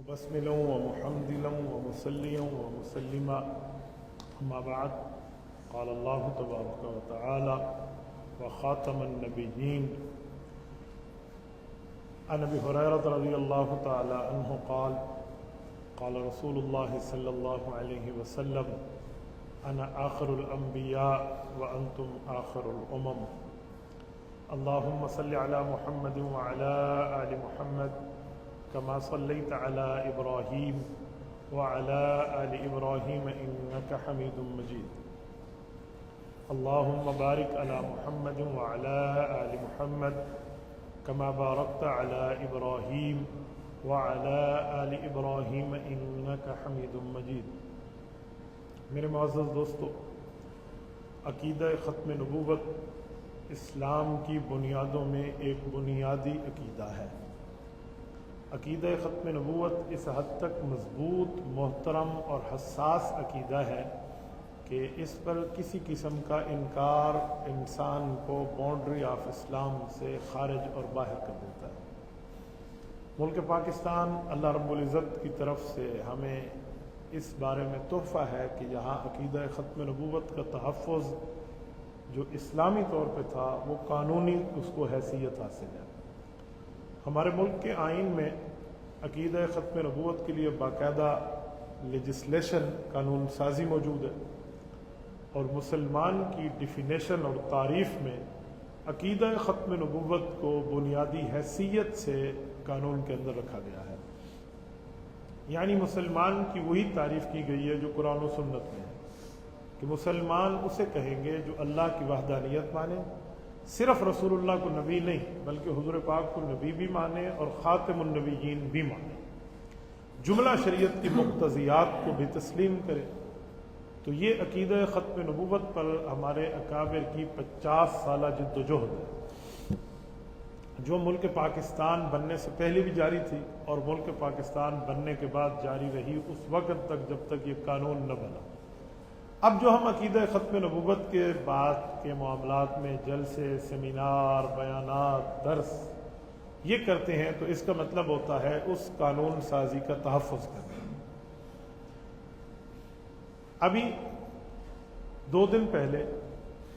مبسملا ومحمدلا ومصليا ومسلما أما بعد قال الله تبارك وتعالى وخاتم النبيين عن أبي هريرة رضي الله تعالى عنه قال قال رسول الله صلى الله عليه وسلم أنا آخر الأنبياء وأنتم آخر الأمم اللهم صل على محمد وعلى آل محمد كما صليت على إبراهيم وعلى آل إبراهيم إنك حميد مجيد اللهم بارك على محمد وعلى آل محمد كما باركت على إبراهيم وعلى آل إبراهيم إنك حميد مجيد. میرے معزز دوستو، عقیدہ ختم نبوت اسلام کی بنیادوں میں ایک بنیادی عقیدہ ہے۔ عقیدہ ختم نبوت اس حد تک مضبوط، محترم اور حساس عقیدہ ہے کہ اس پر کسی قسم کا انکار انسان کو باؤنڈری آف اسلام سے خارج اور باہر کر دیتا ہے۔ ملک پاکستان اللہ رب العزت کی طرف سے ہمیں اس بارے میں تحفہ ہے کہ یہاں عقیدہ ختم نبوت کا تحفظ جو اسلامی طور پہ تھا وہ قانونی اس کو حیثیت حاصل ہے۔ ہمارے ملک کے آئین میں عقیدہ ختم نبوت کے لیے باقاعدہ لیجسلیشن، قانون سازی موجود ہے، اور مسلمان کی ڈیفینیشن اور تعریف میں عقیدہ ختم نبوت کو بنیادی حیثیت سے قانون کے اندر رکھا گیا ہے۔ یعنی مسلمان کی وہی تعریف کی گئی ہے جو قرآن و سنت میں ہے کہ مسلمان اسے کہیں گے جو اللہ کی وحدانیت مانے، صرف رسول اللہ کو نبی نہیں بلکہ حضور پاک کو نبی بھی مانے اور خاتم النبیین بھی مانے، جملہ شریعت کی مقتضیات کو بھی تسلیم کرے۔ تو یہ عقیدہ ختم نبوت پر ہمارے اکابر کی 50 سالہ جد و جہد ہے، جو ملک پاکستان بننے سے پہلے بھی جاری تھی اور ملک پاکستان بننے کے بعد جاری رہی اس وقت تک جب تک یہ قانون نہ بنا۔ اب جو ہم عقیدہ ختم نبوت کے بعد کے معاملات میں جلسے، سیمینار، بیانات، درس یہ کرتے ہیں تو اس کا مطلب ہوتا ہے اس قانون سازی کا تحفظ کرنا۔ ابھی 2 دن پہلے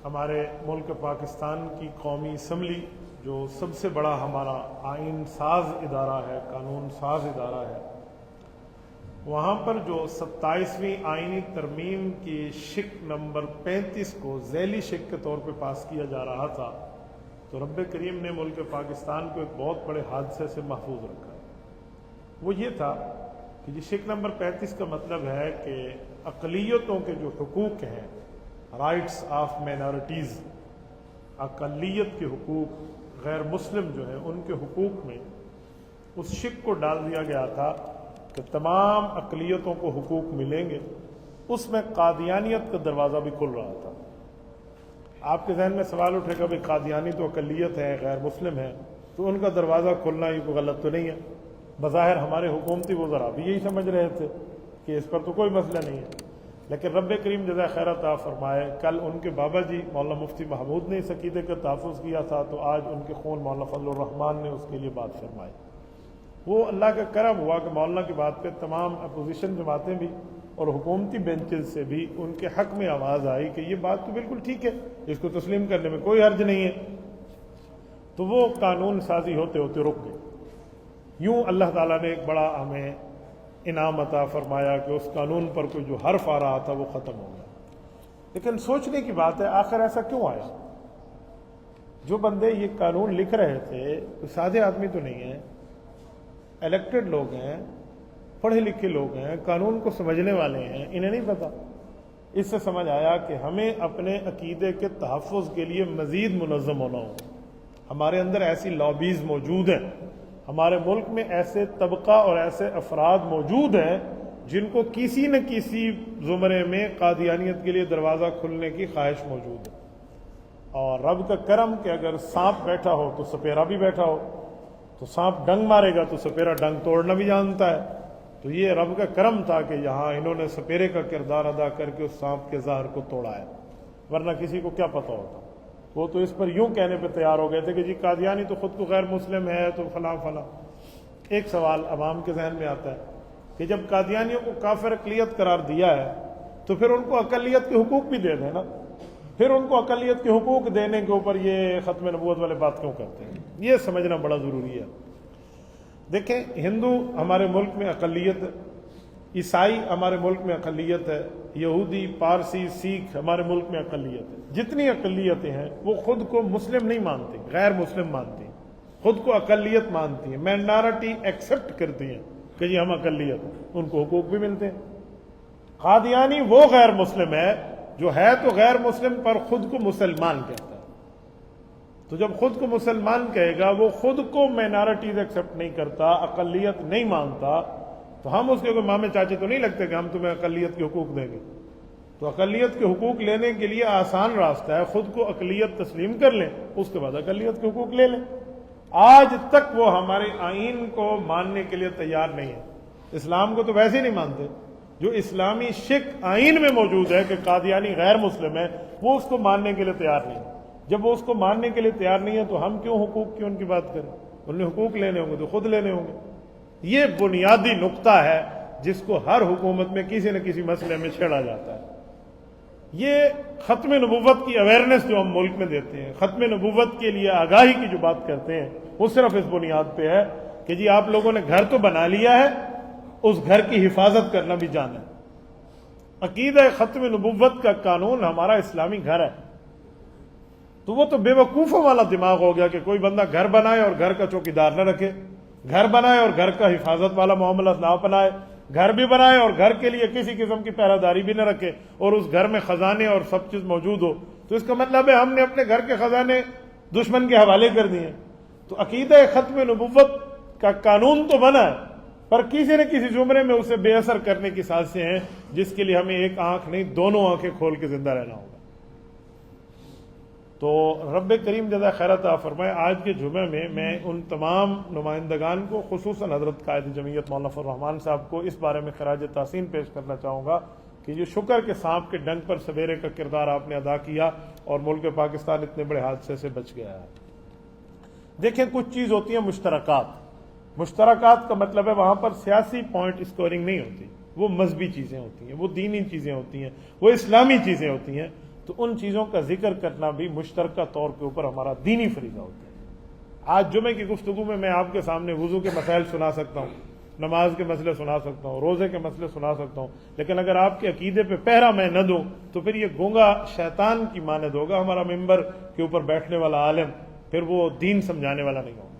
ہمارے ملک پاکستان کی قومی اسمبلی جو سب سے بڑا ہمارا آئین ساز ادارہ ہے، قانون ساز ادارہ ہے، وہاں پر جو 27ویں آئینی ترمیم کی شق نمبر 35 کو ذیلی شق کے طور پہ پاس کیا جا رہا تھا، تو رب کریم نے ملک پاکستان کو ایک بہت بڑے حادثے سے محفوظ رکھا۔ وہ یہ تھا کہ یہ شق نمبر 35 کا مطلب ہے کہ اقلیتوں کے جو حقوق ہیں، رائٹس آف مائنارٹیز، اقلیت کے حقوق، غیر مسلم جو ہیں ان کے حقوق میں اس شق کو ڈال دیا گیا تھا کہ تمام اقلیتوں کو حقوق ملیں گے۔ اس میں قادیانیت کا دروازہ بھی کھل رہا تھا۔ آپ کے ذہن میں سوال اٹھے گا بھئی قادیانی تو اقلیت ہے، غیر مسلم ہے، تو ان کا دروازہ کھلنا یہ کوئی غلط تو نہیں ہے؟ بظاہر ہمارے حکومتی وزراء بھی یہی سمجھ رہے تھے کہ اس پر تو کوئی مسئلہ نہیں ہے، لیکن رب کریم جزائے خیر عطا فرمائے، کل ان کے بابا جی مولانا مفتی محمود نے اس عقیدے کا تحفظ کیا تھا، تو آج ان کے خون مولانا فضل الرحمان نے اس کے لیے بات فرمائی۔ وہ اللہ کا کرم ہوا کہ مولانا کی بات پہ تمام اپوزیشن جماعتیں بھی اور حکومتی بینچز سے بھی ان کے حق میں آواز آئی کہ یہ بات تو بالکل ٹھیک ہے، اس کو تسلیم کرنے میں کوئی حرج نہیں ہے۔ تو وہ قانون سازی ہوتے ہوتے رک گئے۔ یوں اللہ تعالیٰ نے ایک بڑا ہمیں انعام عطا فرمایا کہ اس قانون پر کوئی جو حرف آ رہا تھا وہ ختم ہو گیا۔ لیکن سوچنے کی بات ہے آخر ایسا کیوں آیا؟ جو بندے یہ قانون لکھ رہے تھے کوئی سادے آدمی تو نہیں ہیں، الیکٹڈ لوگ ہیں، پڑھے لکھے لوگ ہیں، قانون کو سمجھنے والے ہیں، انہیں نہیں پتہ۔ اس سے سمجھ آیا کہ ہمیں اپنے عقیدے کے تحفظ کے لیے مزید منظم ہونا ہو۔ ہمارے اندر ایسی لابیز موجود ہیں، ہمارے ملک میں ایسے طبقہ اور ایسے افراد موجود ہیں جن کو کسی نہ کسی زمرے میں قادیانیت کے لیے دروازہ کھلنے کی خواہش موجود ہے۔ اور رب کا کرم کہ اگر سانپ بیٹھا ہو تو سپیرا بھی بیٹھا ہو، تو سانپ ڈنگ مارے گا تو سپیرا ڈنگ توڑنا بھی جانتا ہے۔ تو یہ رب کا کرم تھا کہ یہاں انہوں نے سپیرے کا کردار ادا کر کے اس سانپ کے زہر کو توڑا ہے، ورنہ کسی کو کیا پتہ ہوتا۔ وہ تو اس پر یوں کہنے پہ تیار ہو گئے تھے کہ جی قادیانی تو خود کو غیر مسلم ہے تو فلاں فلاں۔ ایک سوال عوام کے ذہن میں آتا ہے کہ جب قادیانیوں کو کافر اقلیت قرار دیا ہے تو پھر ان کو اقلیت کے حقوق بھی دے دیں نا، پھر ان کو اقلیت کے حقوق دینے کے اوپر یہ ختم نبوت والے بات کیوں کرتے ہیں؟ یہ سمجھنا بڑا ضروری ہے۔ دیکھیں، ہندو ہمارے ملک میں اقلیت، عیسائی ہمارے ملک میں اقلیت ہے، یہودی، پارسی، سکھ ہمارے ملک میں اقلیت ہے۔ جتنی اقلیتیں ہیں وہ خود کو مسلم نہیں مانتی، غیر مسلم مانتی ہیں، خود کو اقلیت مانتی ہیں، مائنارٹی ایکسپٹ کرتی ہیں کہ جی ہم اقلیت ہیں، ان کو حقوق بھی ملتے ہیں۔ قادیانی وہ غیر مسلم ہے جو ہے تو غیر مسلم پر خود کو مسلمان کہتا ہے، تو جب خود کو مسلمان کہے گا، وہ خود کو مائنارٹیز ایکسپٹ نہیں کرتا، اقلیت نہیں مانتا، تو ہم اس کے کوئی مامے چاچے تو نہیں لگتے کہ ہم تمہیں اقلیت کے حقوق دیں گے۔ تو اقلیت کے حقوق لینے کے لیے آسان راستہ ہے، خود کو اقلیت تسلیم کر لیں، اس کے بعد اقلیت کے حقوق لے لیں۔ آج تک وہ ہمارے آئین کو ماننے کے لیے تیار نہیں ہے، اسلام کو تو ویسے ہی نہیں مانتے۔ جو اسلامی شک آئین میں موجود ہے کہ قادیانی غیر مسلم ہے، وہ اس کو ماننے کے لیے تیار نہیں ہے۔ جب وہ اس کو ماننے کے لیے تیار نہیں ہے تو ہم کیوں حقوق کی ان کی بات کریں؟ انہیں حقوق لینے ہوں گے تو خود لینے ہوں گے۔ یہ بنیادی نقطہ ہے جس کو ہر حکومت میں کسی نہ کسی مسئلے میں چھیڑا جاتا ہے۔ یہ ختم نبوت کی اویئرنیس جو ہم ملک میں دیتے ہیں، ختم نبوت کے لیے آگاہی کی جو بات کرتے ہیں، وہ صرف اس بنیاد پہ ہے کہ جی آپ لوگوں نے گھر تو بنا لیا ہے، اس گھر کی حفاظت کرنا بھی جانا ہے۔ عقیدہ ختم نبوت کا قانون ہمارا اسلامی گھر ہے، تو وہ تو بے وقوفوں والا دماغ ہو گیا کہ کوئی بندہ گھر بنائے اور گھر کا چوکیدار نہ رکھے، گھر بنائے اور گھر کا حفاظت والا معاملہ نہ اپنائے، گھر بھی بنائے اور گھر کے لیے کسی قسم کی پہرہ داری بھی نہ رکھے، اور اس گھر میں خزانے اور سب چیز موجود ہو، تو اس کا مطلب ہے ہم نے اپنے گھر کے خزانے دشمن کے حوالے کر دیے۔ تو عقیدہ ختم نبوت کا قانون تو بنا ہے، پر کسی نہ کسی زمرے میں اسے بے اثر کرنے کی سازشیں ہیں، جس کے لیے ہمیں ایک آنکھ نہیں دونوں آنکھیں کھول کے زندہ رہنا ہوگا۔ تو رب کریم جزا خیر عطا فرمائے، آج کے جمعے میں ان تمام نمائندگان کو، خصوصاً حضرت قائد جمعیت مولانا فضل الرحمان صاحب کو، اس بارے میں خراج تحسین پیش کرنا چاہوں گا کہ یہ شکر کے سانپ کے ڈنک پر سویرے کا کردار آپ نے ادا کیا اور ملک پاکستان اتنے بڑے حادثے سے بچ گیا ہے۔ دیکھیں، کچھ چیز ہوتی ہیں مشترکات کا مطلب ہے وہاں پر سیاسی پوائنٹ اسکورنگ نہیں ہوتی، وہ مذہبی چیزیں ہوتی ہیں، وہ دینی چیزیں ہوتی ہیں، وہ اسلامی چیزیں ہوتی ہیں، تو ان چیزوں کا ذکر کرنا بھی مشترکہ طور کے اوپر ہمارا دینی فریضہ ہوتا ہے۔ آج جمعے کی گفتگو میں آپ کے سامنے وضو کے مسائل سنا سکتا ہوں، نماز کے مسئلے سنا سکتا ہوں، روزے کے مسئلے سنا سکتا ہوں، لیکن اگر آپ کے عقیدے پہ پہرا میں نہ دوں تو پھر یہ گونگا شیطان کی مانند ہوگا، ہمارا ممبر کے اوپر بیٹھنے والا عالم، پھر وہ دین سمجھانے والا نہیں ہوگا۔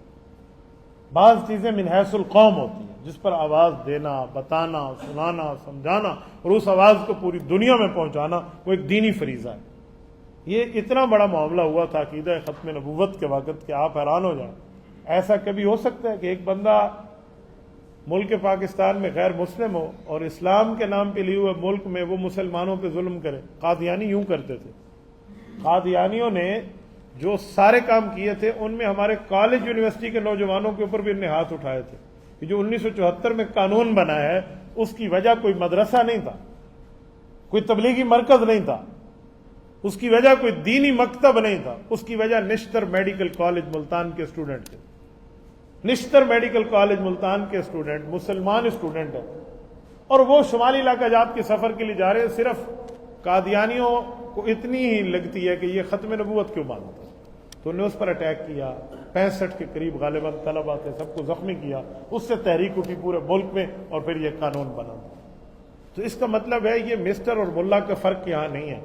بعض چیزیں من حیث القوم ہوتی ہیں جس پر آواز دینا، بتانا، سنانا، سمجھانا اور اس آواز کو پوری دنیا میں پہنچانا، وہ ایک دینی فریضہ ہے۔ یہ اتنا بڑا معاملہ ہوا تھا عقیدہ ختم نبوت کے وقت کہ آپ حیران ہو جائیں۔ ایسا کبھی ہو سکتا ہے کہ ایک بندہ ملک پاکستان میں غیر مسلم ہو اور اسلام کے نام پہ لیے ہوئے ملک میں وہ مسلمانوں پہ ظلم کرے؟ قادیانی یوں کرتے تھے۔ قادیانیوں نے جو سارے کام کیے تھے ان میں ہمارے کالج یونیورسٹی کے نوجوانوں کے اوپر بھی انہیں ہاتھ اٹھائے تھے کہ جو 1974 میں قانون بنا ہے اس کی وجہ کوئی مدرسہ نہیں تھا، کوئی تبلیغی مرکز نہیں تھا، اس کی وجہ کوئی دینی مکتب نہیں تھا، اس کی وجہ نشتر میڈیکل کالج ملتان کے اسٹوڈنٹ تھے۔ نشتر میڈیکل کالج ملتان کے اسٹوڈنٹ مسلمان اسٹوڈنٹ ہیں، اور وہ شمالی علاقہ جات کے سفر کے لیے جا رہے ہیں۔ صرف قادیانیوں کو اتنی ہی لگتی ہے کہ یہ ختم نبوت کیوں مانتا ہے، تو انہوں نے اس پر اٹیک کیا، 65 کے قریب غالباً طلبہ تھے، سب کو زخمی کیا، اس سے تحریک اٹھی پورے ملک میں اور پھر یہ قانون بنا۔ تو اس کا مطلب ہے یہ مسٹر اور ملا کا فرق یہاں نہیں ہے،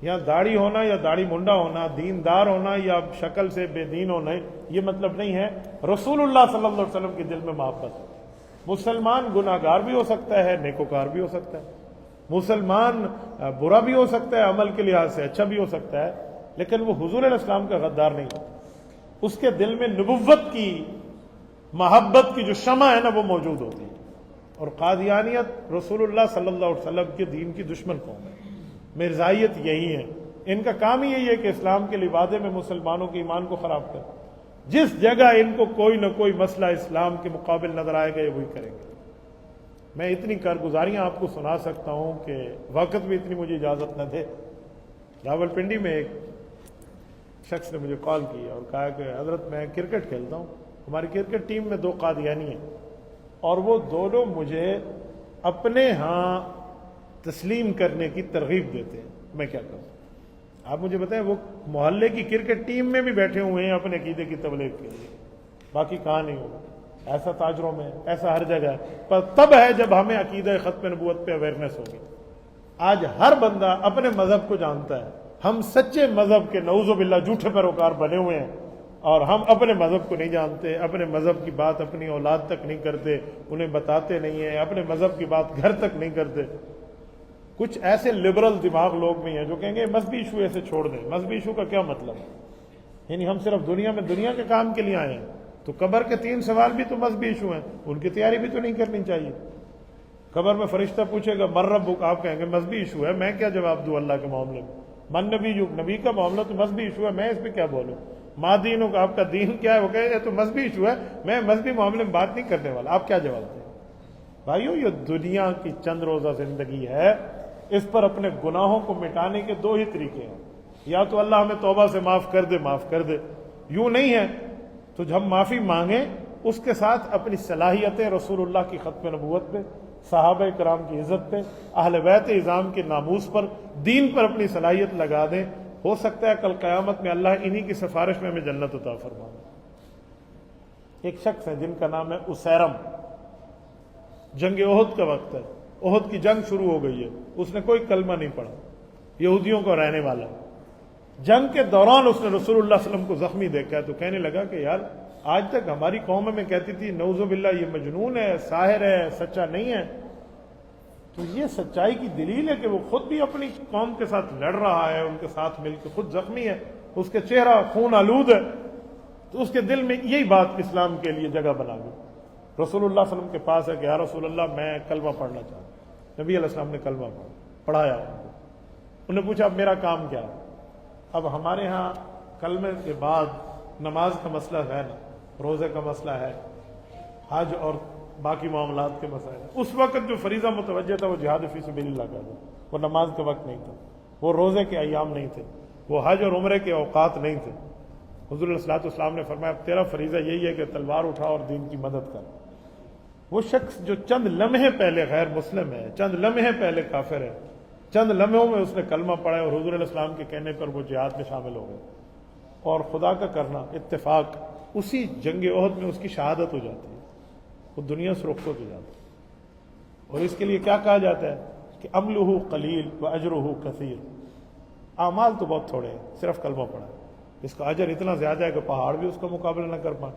یہاں داڑھی ہونا یا داڑھی منڈا ہونا، دیندار ہونا یا شکل سے بے دین ہونا، یہ مطلب نہیں ہے۔ رسول اللہ صلی اللہ علیہ وسلم کے دل میں محبت ہے۔ مسلمان گناہ گار بھی ہو سکتا ہے، نیکوکار بھی ہو سکتا ہے، مسلمان برا بھی ہو سکتا ہے، عمل کے لحاظ سے اچھا بھی ہو سکتا ہے، لیکن وہ حضور علیہ السلام کا غدار نہیں ہے۔ اس کے دل میں نبوت کی محبت کی جو شمع ہے نا وہ موجود ہوتی ہے۔ اور قادیانیت رسول اللہ صلی اللہ علیہ وسلم کے دین کی دشمن قوم ہے، مرزائیت یہی ہے، ان کا کام ہی یہی ہے کہ اسلام کے لبادے میں مسلمانوں کے ایمان کو خراب کر، جس جگہ ان کو کوئی نہ کوئی مسئلہ اسلام کے مقابل نظر آئے گا یہ وہی کریں گے۔ میں اتنی کارگزاریاں آپ کو سنا سکتا ہوں کہ وقت بھی اتنی مجھے اجازت نہ دے۔ راولپنڈی میں ایک شخص نے مجھے کال کی اور کہا کہ حضرت میں کرکٹ کھیلتا ہوں، ہماری کرکٹ ٹیم میں 2 قادیانی ہیں، اور وہ دونوں مجھے اپنے ہاں تسلیم کرنے کی ترغیب دیتے ہیں. میں کیا کروں؟ آپ مجھے بتائیں، وہ محلے کی کرکٹ ٹیم میں بھی بیٹھے ہوئے ہیں اپنے عقیدے کی تبلیغ کے لیے، باقی کہاں نہیں ہوگا. ایسا تاجروں میں، ایسا ہر جگہ ہے. پر تب ہے جب ہمیں عقیدہ ختم نبوت پہ اویئرنیس ہوگی. آج ہر بندہ اپنے مذہب کو جانتا ہے. ہم سچے مذہب کے نعوذ باللہ جھوٹے پیروکار بنے ہوئے ہیں، اور ہم اپنے مذہب کو نہیں جانتے، اپنے مذہب کی بات اپنی اولاد تک نہیں کرتے، انہیں بتاتے نہیں ہیں، اپنے مذہب کی بات گھر تک نہیں کرتے. کچھ ایسے لبرل دماغ لوگ بھی ہیں جو کہیں گے مذہبی ایشو ایسے چھوڑ دیں. مذہبی ایشو کا کیا مطلب ہے؟ یعنی ہم صرف دنیا کے کام کے لیے آئے ہیں، تو قبر کے 3 سوال بھی تو مذہبی ایشو ہیں، ان کی تیاری بھی تو نہیں کرنی چاہیے. قبر میں فرشتہ پوچھے گا من ربک، آپ کہیں گے مذہبی ایشو ہے، میں کیا جواب دوں اللہ کے معاملے میں؟ من نبی، نبی کا معاملہ تو مذہبی ایشو ہے، میں اس پہ کیا بولوں؟ ما دینوں کا، آپ کا دین کیا ہے؟ وہ کہے تو مذہبی ایشو ہے، میں مذہبی معاملے میں بات نہیں کرنے والا. آپ کیا جواب دیں؟ بھائیو، یہ دنیا کی چند روزہ زندگی ہے، اس پر اپنے گناہوں کو مٹانے کے 2 ہی طریقے ہیں. یا تو اللہ ہمیں توبہ سے معاف کر دے. یوں نہیں ہے تو ہم معافی مانگیں، اس کے ساتھ اپنی صلاحیتیں رسول اللہ کی ختم نبوت پہ، صحابہ کرام کی عزت پہ، اہل بیت اعظام کے ناموس پر، دین پر اپنی صلاحیت لگا دیں. ہو سکتا ہے کل قیامت میں اللہ انہی کی سفارش میں ہمیں جنت عطا فرمائے. ایک شخص ہے جن کا نام ہے اسیرم. جنگ احد کا وقت ہے، احد کی جنگ شروع ہو گئی ہے، اس نے کوئی کلمہ نہیں پڑھا، یہودیوں کا رہنے والا. جنگ کے دوران اس نے رسول اللہ صلی اللہ علیہ وسلم کو زخمی دیکھا تو کہنے لگا کہ یار، آج تک ہماری قوم میں کہتی تھی نعوذ باللہ یہ مجنون ہے، ساحر ہے، سچا نہیں ہے. تو یہ سچائی کی دلیل ہے کہ وہ خود بھی اپنی قوم کے ساتھ لڑ رہا ہے، ان کے ساتھ مل کے خود زخمی ہے، اس کے چہرہ خون آلود ہے. تو اس کے دل میں یہی بات اسلام کے لیے جگہ بنا گئی. رسول اللہ صلی اللہ علیہ وسلم کے پاس ہے کہ یا رسول اللہ میں کلمہ پڑھنا چاہتا ہوں. نبی علیہ السلام نے کلمہ پڑھایا ان کو. انہوں نے پوچھا اب میرا کام کیا ہے؟ اب ہمارے ہاں کلمے کے بعد نماز کا مسئلہ ہے نا، روزے کا مسئلہ ہے، حج اور باقی معاملات کے مسائل ہیں. اس وقت جو فریضہ متوجہ تھا وہ جہاد فی سبیل اللہ کا تھا، وہ نماز کا وقت نہیں تھا، وہ روزے کے ایام نہیں تھے، وہ حج اور عمرے کے اوقات نہیں تھے. حضور علیہ الصلوۃ والسلام نے فرمایا اب تیرا فریضہ یہی ہے کہ تلوار اٹھا اور دین کی مدد کر. وہ شخص جو چند لمحے پہلے غیر مسلم ہے، چند لمحے پہلے کافر ہے، چند لمحوں میں اس نے کلمہ پڑھا اور حضور علیہ السلام کے کہنے پر وہ جہاد میں شامل ہو گئے. اور خدا کا کرنا اتفاق، اسی جنگ احد میں اس کی شہادت ہو جاتی ہے، وہ دنیا سے رخصت ہو جاتا ہے. اور اس کے لیے کیا کہا جاتا ہے کہ عملہ قلیل و اجرہ کثیر. اعمال تو بہت تھوڑے ہیں، صرف کلمہ پڑھا، اس کا اجر اتنا زیادہ ہے کہ پہاڑ بھی اس کا مقابلہ نہ کر پائیں.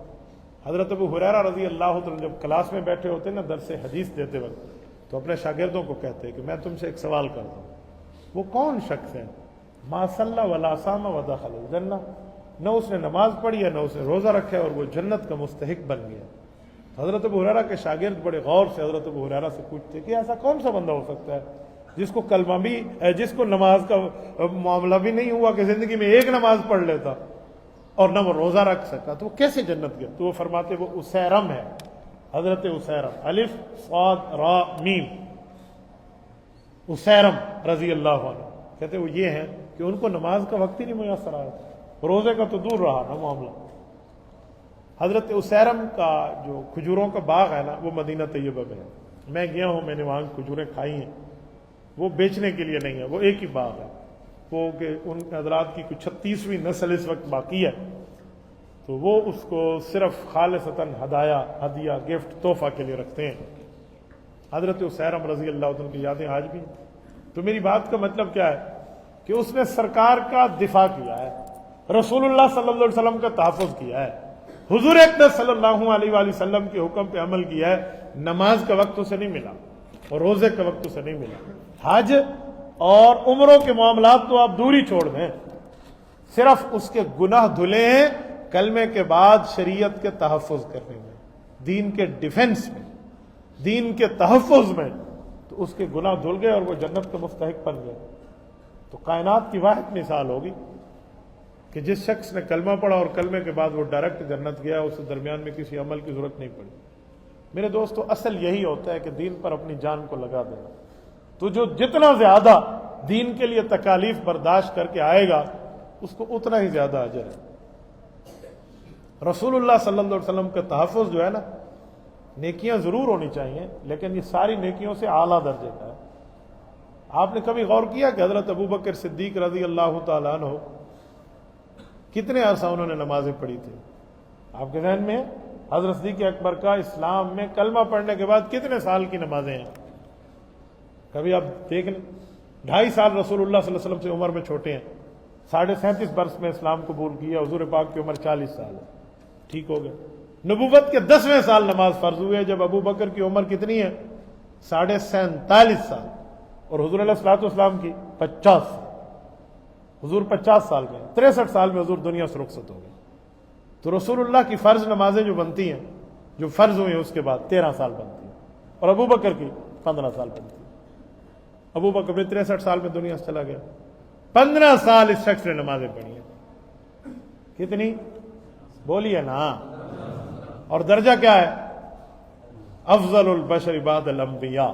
حضرت ابو ہریرہ رضی اللہ عنہ جب کلاس میں بیٹھے ہوتے نا درس حدیث دیتے وقت، تو اپنے شاگردوں کو کہتے ہیں کہ میں تم سے ایک سوال کرتا ہوں. وہ کون شخص ہے ما صلی ولا صام ودخل الجنہ، نہ اس نے نماز پڑھی ہے نہ اس نے روزہ رکھا ہے اور وہ جنت کا مستحق بن گیا. حضرت ابو ہریرہ کے شاگرد بڑے غور سے حضرت ابو ہریرہ سے پوچھتے کہ ایسا کون سا بندہ ہو سکتا ہے جس کو کلمہ بھی، جس کو نماز کا معاملہ بھی نہیں ہوا کہ زندگی میں ایک نماز پڑھ لیتا اور نہ وہ روزہ رکھ سکا، تو وہ کیسے جنت گیا؟ تو وہ فرماتے وہ اسیرم ہے، حضرت اسیرم، الف صاد را میم، اسیرم رضی اللہ عنہ. کہتے وہ یہ ہیں کہ ان کو نماز کا وقت ہی نہیں میسر آیا، روزے کا تو دور رہا نا معاملہ. حضرت اسیرم کا جو کھجوروں کا باغ ہے نا وہ مدینہ طیبہ میں ہے. میں گیا ہوں، میں نے وہاں کھجوریں کھائی ہیں. وہ بیچنے کے لیے نہیں ہے، وہ ایک ہی باغ ہے. وہ کہ ان حضرات کی کچھ 36ویں نسل اس وقت باقی ہے، تو وہ اس کو صرف خالصتاً ہدیہ گفٹ تحفہ کے لیے رکھتے ہیں. حضرت اسیرم رضی اللہ عنہ کی یادیں آج بھی. تو میری بات کا مطلب کیا ہے کہ اس نے سرکار کا دفاع کیا ہے، رسول اللہ صلی اللہ علیہ وسلم کا تحفظ کیا ہے، حضور اکرم صلی اللہ علیہ وآلہ وسلم کے حکم پہ عمل کیا ہے. نماز کا وقت اسے نہیں ملا اور روزے کا وقت اسے نہیں ملا. حج اور عمروں کے معاملات تو آپ دور ہی چھوڑ دیں، صرف اس کے گناہ دھلے ہیں کلمے کے بعد شریعت کے تحفظ کرنے میں، دین کے ڈیفنس میں، دین کے تحفظ میں. تو اس کے گناہ دھل گئے اور وہ جنت کا مستحق بن گئے. تو کائنات کی واحد مثال ہوگی کہ جس شخص نے کلمہ پڑھا اور کلمے کے بعد وہ ڈائریکٹ جنت گیا، اس درمیان میں کسی عمل کی ضرورت نہیں پڑی. میرے دوستو، اصل یہی ہوتا ہے کہ دین پر اپنی جان کو لگا دینا. تو جو جتنا زیادہ دین کے لیے تکالیف برداشت کر کے آئے گا اس کو اتنا ہی زیادہ اجر ہے. رسول اللہ صلی اللہ علیہ وسلم کا تحفظ جو ہے نا نیکیاں ضرور ہونی چاہیے، لیکن یہ ساری نیکیوں سے اعلیٰ درجے کا ہے۔ آپ نے کبھی غور کیا کہ حضرت ابوبکر صدیق رضی اللہ تعالیٰ عنہ کتنے عرصہ انہوں نے نمازیں پڑھی تھی؟ آپ کے ذہن میں ہے؟ حضرت صدیق اکبر کا اسلام میں کلمہ پڑھنے کے بعد کتنے سال کی نمازیں ہیں؟ کبھی آپ دیکھ لیں، 2.5 سال رسول اللہ صلی اللہ علیہ وسلم سے عمر میں چھوٹے ہیں، 37.5 برس میں اسلام قبول کیا، حضور پاک کی عمر 40 سال ہے، ٹھیک ہو گیا۔ نبوت کے 10ویں سال نماز فرض ہوئے جب ابو بکر کی عمر کتنی ہے؟ 47.5 سال، اور حضور علیہ الصلوۃ والسلام کی 50 سال۔ حضور 50 سال کے ہیں، 63 سال میں حضور دنیا سے رخصت ہو گئے۔ تو رسول اللہ کی فرض نمازیں جو بنتی ہیں، جو فرض ہوئی ہیں اس کے بعد 13 سال بنتی ہیں، اور ابو بکر کی 15 سال بنتی ہے۔ ابو بکر نے 63 سال میں دنیا سے چلا گیا، 15 سال اس شخص نے نمازیں پڑھی ہیں۔ کتنی؟ بولیے نا۔ اور درجہ کیا ہے؟ افضل البشر بعد الانبیاء۔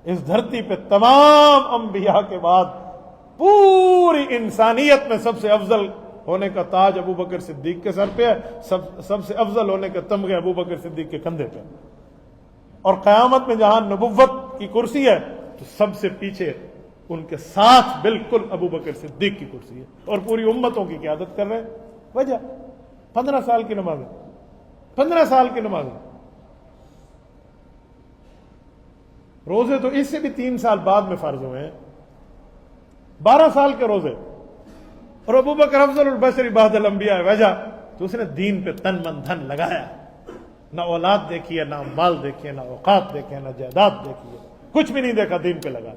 اس دھرتی پہ تمام انبیاء کے بعد پوری انسانیت میں سب سے افضل ہونے کا تاج ابو بکر صدیق کے سر پہ ہے، سب سے افضل ہونے کا تمغے ابو بکر صدیق کے کندھے پہ۔ اور قیامت میں جہاں نبوت کی کرسی ہے تو سب سے پیچھے ان کے ساتھ بالکل ابو بکر صدیق کی کرسی ہے، اور پوری امتوں کی قیادت کر رہے ہیں۔ وجہ 15 سال کی نمازیں، 15 سال کی نمازیں۔ روزے تو اس سے بھی 3 سال بعد میں فرض ہوئے ہیں، 12 سال کے روزے، اور ابو بکر افضل البشر بعد الانبیاء۔ وجہ تو اس نے دین پہ تن من دھن لگایا، نہ اولاد دیکھی ہے، نہ مال دیکھے، نہ اوقات دیکھے، نہ جائیداد دیکھی ہے، کچھ بھی نہیں دیکھا، دین پہ لگا۔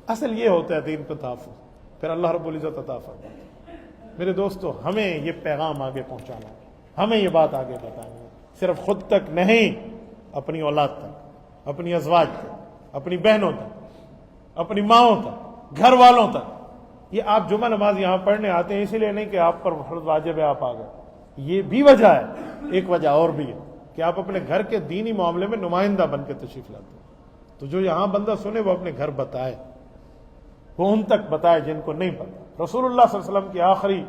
اصل یہ ہوتا ہے دین پہ تحفظ، پھر اللہ رب العزت عطا فرماتا ہے۔ میرے دوستو، ہمیں یہ پیغام آگے پہنچانا ہے، ہمیں یہ بات آگے بتانی ہے، صرف خود تک نہیں، اپنی اولاد تک، اپنی ازواج تک، اپنی بہنوں تک، اپنی ماؤں تک، گھر والوں تک۔ یہ آپ جمعہ نماز یہاں پڑھنے آتے ہیں اسی لیے نہیں کہ آپ پر فرض واجب ہے آپ آ گئے، یہ بھی وجہ ہے، ایک وجہ اور بھی ہے کہ آپ اپنے گھر کے دینی معاملے میں نمائندہ بن کے تشریف لاتے ہیں۔ تو جو یہاں بندہ سنے وہ اپنے گھر بتائے، وہ ان تک بتائے جن کو نہیں پتا۔ رسول اللہ صلی اللہ علیہ وسلم کی آخری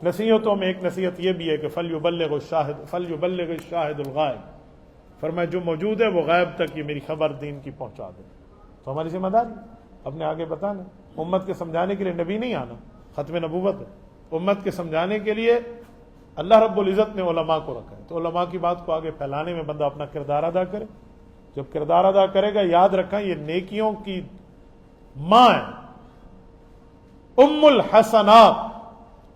نصیحتوں میں ایک نصیحت یہ بھی ہے کہ فَلْيُبَلِّغِ الشَّاهِدُ الْغَائِبَ، فرمایا جو موجود ہے وہ غائب تک یہ میری خبر دین کی پہنچا دے۔ تو ہماری ذمہ داری اپنے آگے بتانا، امت کے سمجھانے کے لیے نبی نہیں آنا، ختم نبوت ہے۔ امت کے سمجھانے کے لیے اللہ رب العزت نے علماء کو رکھا ہے، تو علماء کی بات کو آگے پھیلانے میں بندہ اپنا کردار ادا کرے۔ جب کردار ادا کرے گا، یاد رکھیں یہ نیکیوں کی ماں ہے، ام الحسنات،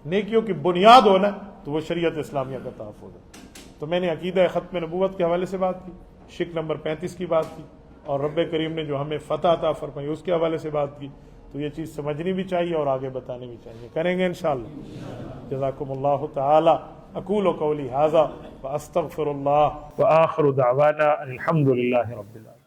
نیکیوں کی بنیاد ہونا تو وہ شریعت اسلامیہ کا تحفظ ہے۔ تو میں نے عقیدہ ختم نبوت کے حوالے سے بات کی، شک نمبر 35 کی بات کی، اور رب کریم نے جو ہمیں فتح عطا فرمائی اس کے حوالے سے بات کی۔ تو یہ چیز سمجھنی بھی چاہیے اور آگے بتانی بھی چاہیے، کریں گے انشاءاللہ۔ جزاکم اللہ تعالی۔ اقول قولی ھذا واستغفر اللہ، وآخر دعوانا الحمد للہ رب العالمین۔